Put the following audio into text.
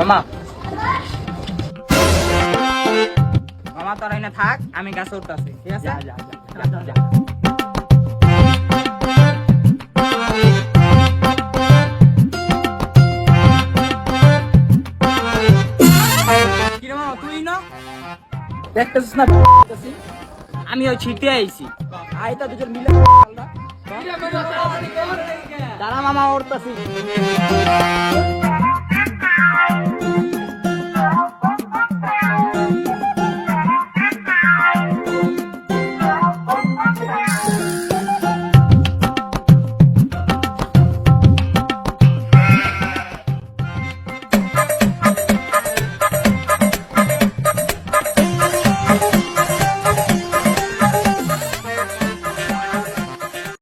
মামা মামা তোরা এনে থাক, আমি গাছে উঠতেছি, ঠিক আছে? যা। কিরে মামা তুই না দেখতেছিস না আমি ওই ছিটে আইছি। আইতা দুজন মিলে দাঁড়া মামা উঠতেছি।